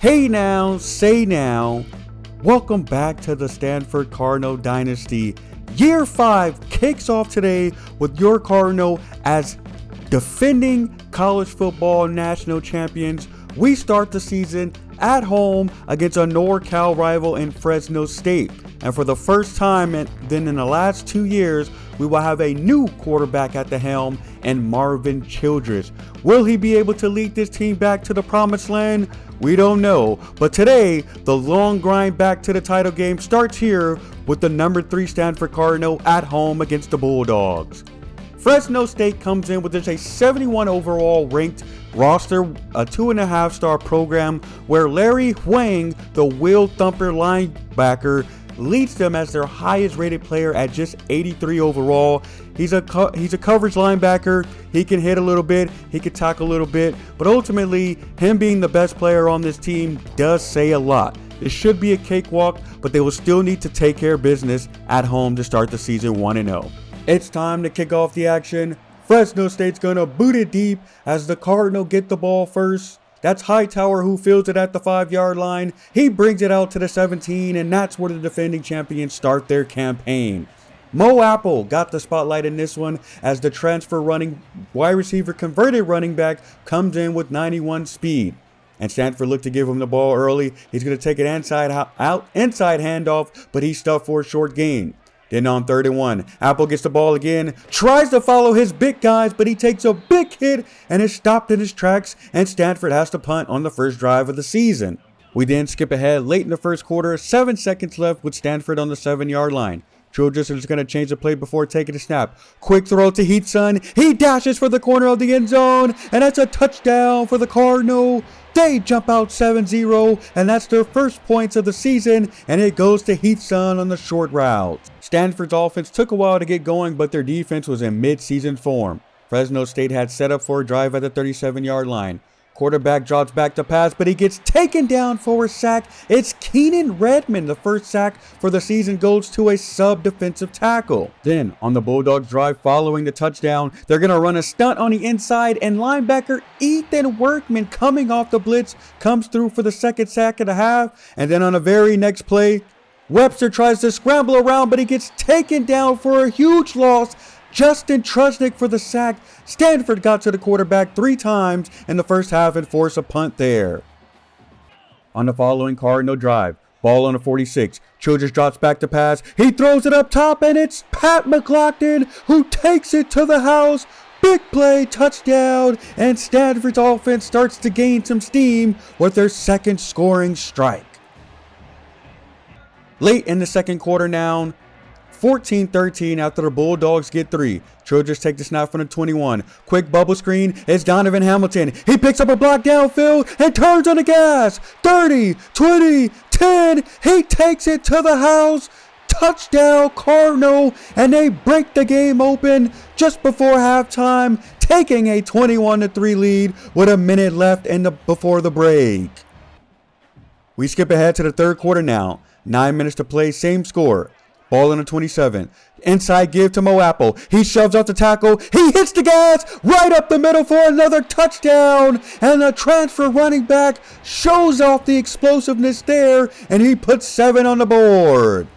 Hey now, say now, welcome back to the Stanford Cardinal Dynasty. Year 5 kicks off today with your Cardinal as defending college football national champions. We start the season at home against a NorCal rival in Fresno State. And for the first time in the last 2 years, we will have a new quarterback at the helm in Marvin Childress. Will he be able to lead this team back to the promised land? We don't know. But today, the long grind back to the title game starts here with the number 3 Stanford Cardinal at home against the Bulldogs. Fresno State comes in with just a 71 overall ranked roster, a 2.5-star program where Larry Huang, the Will Thumper linebacker, leads them as their highest rated player at just 83 overall. He's a coverage linebacker. He can hit a little bit, he can tackle a little bit, but ultimately him being the best player on this team does say a lot. It should be a cakewalk, but they will still need to take care of business at home to start the season 1-0. It's time to kick off the action. Fresno State's gonna boot it deep as the Cardinal get the ball first. That's Hightower who fields it at the 5-yard line. He brings it out to the 17, and that's where the defending champions start their campaign. Mo Apple got the spotlight in this one as the transfer wide receiver converted running back comes in with 91 speed. And Stanford looked to give him the ball early. He's going to take it inside handoff, but he's stuffed for a short gain. Then on 3rd and 1, Apple gets the ball again, tries to follow his big guys, but he takes a big hit and is stopped in his tracks, and Stanford has to punt on the first drive of the season. We then skip ahead late in the first quarter, 7 seconds left with Stanford on the 7-yard line. Childress is going to change the play before taking a snap. Quick throw to Heatson. He dashes for the corner of the end zone, and that's a touchdown for the Cardinal. They jump out 7-0, and that's their first points of the season, and it goes to Heatson on the short route. Stanford's offense took a while to get going, but their defense was in mid-season form. Fresno State had set up for a drive at the 37-yard line. Quarterback drops back to pass, but he gets taken down for a sack. It's Keenan Redmond. The first sack for the season goes to a sub-defensive tackle. Then, on the Bulldogs drive following the touchdown, they're going to run a stunt on the inside, and linebacker Ethan Workman, coming off the blitz, comes through for the second sack of the half. And then on the very next play, Webster tries to scramble around, but he gets taken down for a huge loss. Justin Trusnick for the sack. Stanford got to the quarterback 3 times in the first half and forced a punt there. On the following Cardinal drive, ball on the 46. Childress drops back to pass. He throws it up top, and it's Pat McLaughlin who takes it to the house. Big play, touchdown, and Stanford's offense starts to gain some steam with their second scoring strike. Late in the second quarter now, 14-13 after the Bulldogs get 3. Childress take the snap from the 21. Quick bubble screen. It's Donovan Hamilton. He picks up a block downfield and turns on the gas. 30, 20, 10. He takes it to the house. Touchdown Cardinal, and they break the game open just before halftime, taking a 21-3 lead with a minute left before the break. We skip ahead to the third quarter now. 9 minutes to play, same score. Ball in the 27. Inside give to Mo Apple. He shoves off the tackle. He hits the gas right up the middle for another touchdown. And the transfer running back shows off the explosiveness there, and he puts 7 on the board.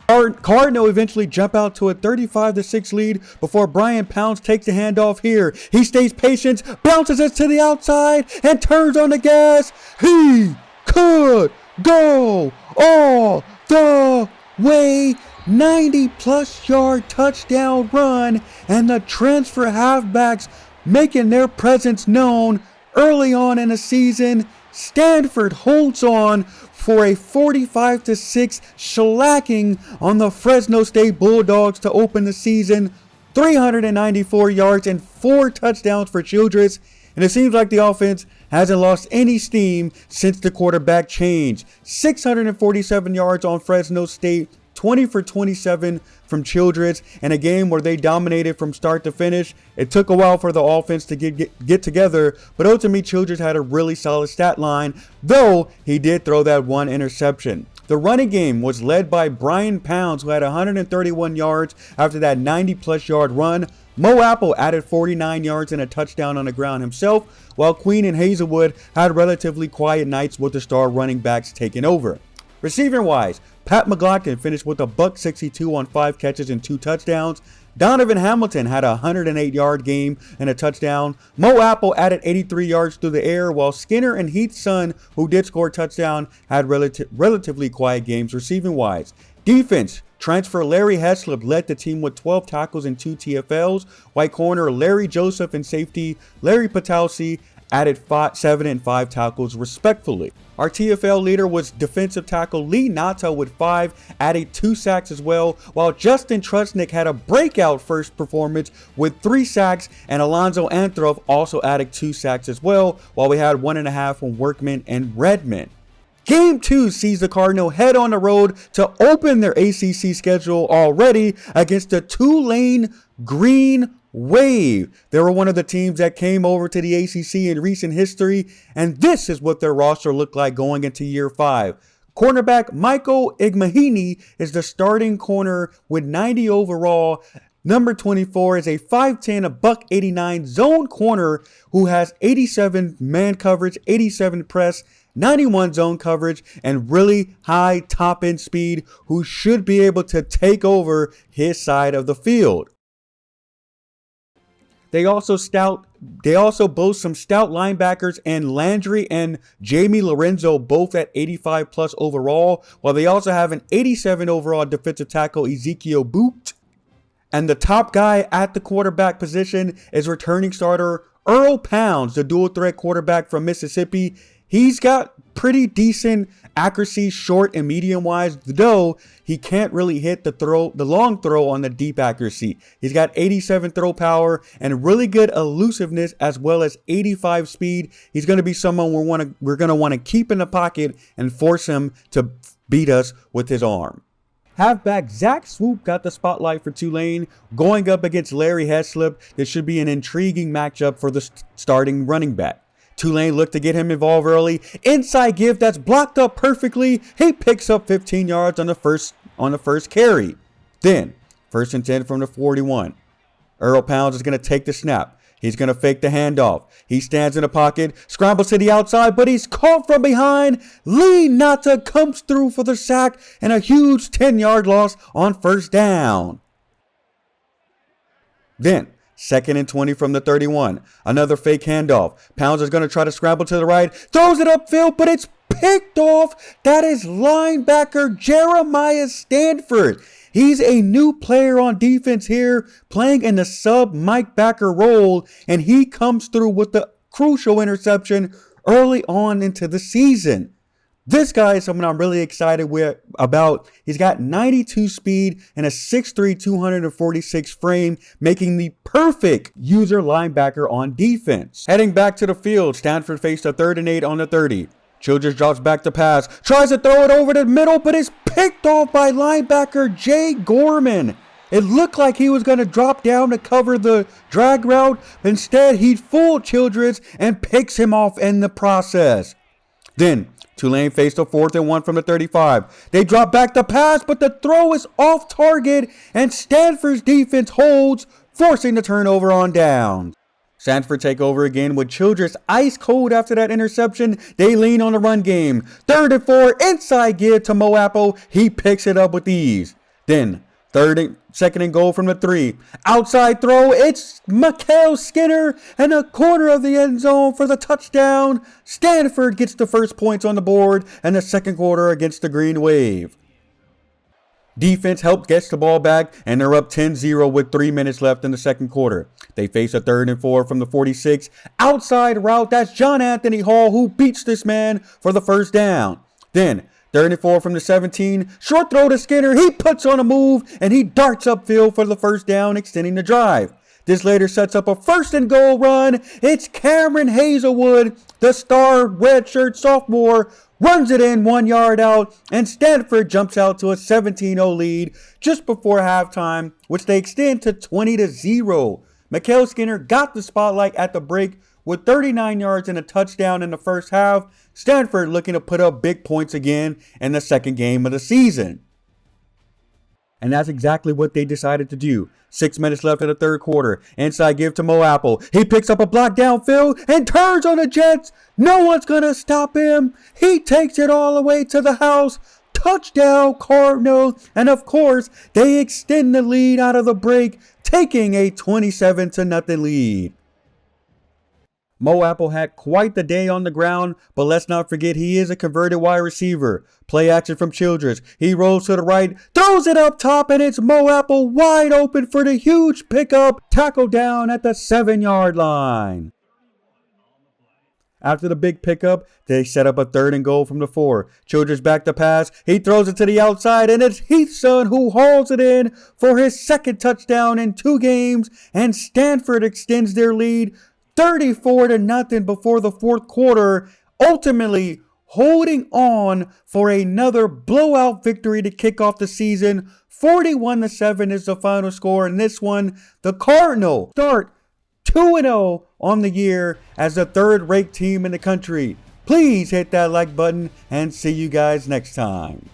Cardinal eventually jump out to a 35-6 lead before Brian Pounds takes the handoff here. He stays patient, bounces it to the outside, and turns on the gas. He could go all the way. 90-plus yard touchdown run, and the transfer halfbacks making their presence known early on in the season. Stanford holds on for a 45-6 shellacking on the Fresno State Bulldogs to open the season. 394 yards and 4 touchdowns for Childress. And it seems like the offense hasn't lost any steam since the quarterback change. 647 yards on Fresno State, 20 for 27 from Childress, in a game where they dominated from start to finish. It took a while for the offense to get together, but ultimately Childress had a really solid stat line, though he did throw that 1 interception. The running game was led by Brian Pounds, who had 131 yards after that 90-plus yard run. Mo Apple added 49 yards and a touchdown on the ground himself, while Queen and Hazelwood had relatively quiet nights with the star running backs taking over. Receiving wise, Pat McLaughlin finished with a $162 on 5 catches and 2 touchdowns. Donovan Hamilton had a 108-yard game and a touchdown. Mo Apple added 83 yards through the air, while Skinner and Heath's son, who did score a touchdown, had relatively quiet games receiving wise. Defense, transfer Larry Heslip led the team with 12 tackles and 2 TFLs. White corner Larry Joseph and safety Larry Patalsi added 7 and 5 tackles respectively. Our TFL leader was defensive tackle Lee Nata with 5, adding 2 sacks as well, while Justin Trusnick had a breakout first performance with 3 sacks, and Alonzo Anthrop also added 2 sacks as well, while we had 1.5 from Workman and Redmond. Game 2 sees the Cardinal head on the road to open their ACC schedule already against the Tulane Green Wave. They were one of the teams that came over to the ACC in recent history, and this is what their roster looked like going into year 5. Cornerback Michael Igmahini is the starting corner with 90 overall. Number 24 is a 5'10", a $189 zone corner who has 87 man coverage, 87 press, 91 zone coverage, and really high top end speed, who should be able to take over his side of the field. They also boast some stout linebackers and Landry and Jamie Lorenzo, both at 85 plus overall, while they also have an 87 overall defensive tackle Ezekiel Boot. And the top guy at the quarterback position is returning starter Earl Pounds, the dual threat quarterback from Mississippi. He's got pretty decent accuracy, short and medium wise, though he can't really hit the long throw on the deep accuracy. He's got 87 throw power and really good elusiveness, as well as 85 speed. He's going to be someone we're going to want to keep in the pocket and force him to beat us with his arm. Halfback Zach Swoop got the spotlight for Tulane, going up against Larry Heslip. This should be an intriguing matchup for the starting running back. Tulane looked to get him involved early. Inside give that's blocked up perfectly. He picks up 15 yards on the first carry. Then, 1st and 10 from the 41. Earl Pounds is going to take the snap. He's going to fake the handoff. He stands in the pocket, scrambles to the outside, but he's caught from behind. Lee Nata comes through for the sack and a huge 10-yard loss on 1st down. Then, 2nd and 20 from the 31. Another fake handoff. Pounds is going to try to scramble to the right. Throws it upfield, but it's picked off. That is linebacker Jeremiah Stanford. He's a new player on defense here, playing in the sub Mike Backer role, and he comes through with the crucial interception early on into the season. This guy is someone I'm really excited about. He's got 92 speed and a 6'3", 246 frame, making the perfect user linebacker on defense. Heading back to the field, Stanford faced a 3rd and 8 on the 30. Childress drops back to pass, tries to throw it over the middle, but is picked off by linebacker Jay Gorman. It looked like he was going to drop down to cover the drag route. Instead, he fooled Childress and picks him off in the process. Then, Tulane faced a 4th and 1 from the 35. They drop back the pass, but the throw is off target, and Stanford's defense holds, forcing the turnover on downs. Stanford take over again with Childress ice cold after that interception. They lean on the run game. 3rd and 4, inside give to Mo Apple. He picks it up with ease. Then, 2nd and goal from the 3. Outside throw, it's Mikael Skinner in the corner of the end zone for the touchdown. Stanford gets the first points on the board in the 2nd quarter against the Green Wave. Defense helped get the ball back, and they're up 10-0 with 3 minutes left in the 2nd quarter. They face a 3rd and 4 from the 46. Outside route, that's John Anthony Hall who beats this man for the 1st down. Then, 3rd and 4 from the 17. Short throw to Skinner. He puts on a move, and he darts upfield for the 1st down, extending the drive. This later sets up a 1st and goal run. It's Cameron Hazelwood, the star redshirt sophomore, runs it in 1 yard out, and Stanford jumps out to a 17-0 lead just before halftime, which they extend to 20-0. Mikael Skinner got the spotlight at the break with 39 yards and a touchdown in the 1st half. Stanford looking to put up big points again in the 2nd game of the season. And that's exactly what they decided to do. 6 minutes left in the third quarter. Inside give to Mo Apple. He picks up a block downfield and turns on the Jets. No one's going to stop him. He takes it all the way to the house. Touchdown Cardinals. And of course, they extend the lead out of the break, taking a 27-0 lead. Mo Apple had quite the day on the ground, but let's not forget he is a converted wide receiver. Play action from Childress. He rolls to the right, throws it up top, and it's Mo Apple wide open for the huge pickup. Tackle down at the 7-yard line. After the big pickup, they set up a 3rd and goal from the 4. Childress back to pass. He throws it to the outside, and it's Heath's son who hauls it in for his 2nd touchdown in 2 games, and Stanford extends their lead 34-0 before the 4th quarter, ultimately holding on for another blowout victory to kick off the season. 41-7 is the final score in this one. The Cardinals start 2-0 on the year as the 3rd-ranked team in the country. Please hit that like button and see you guys next time.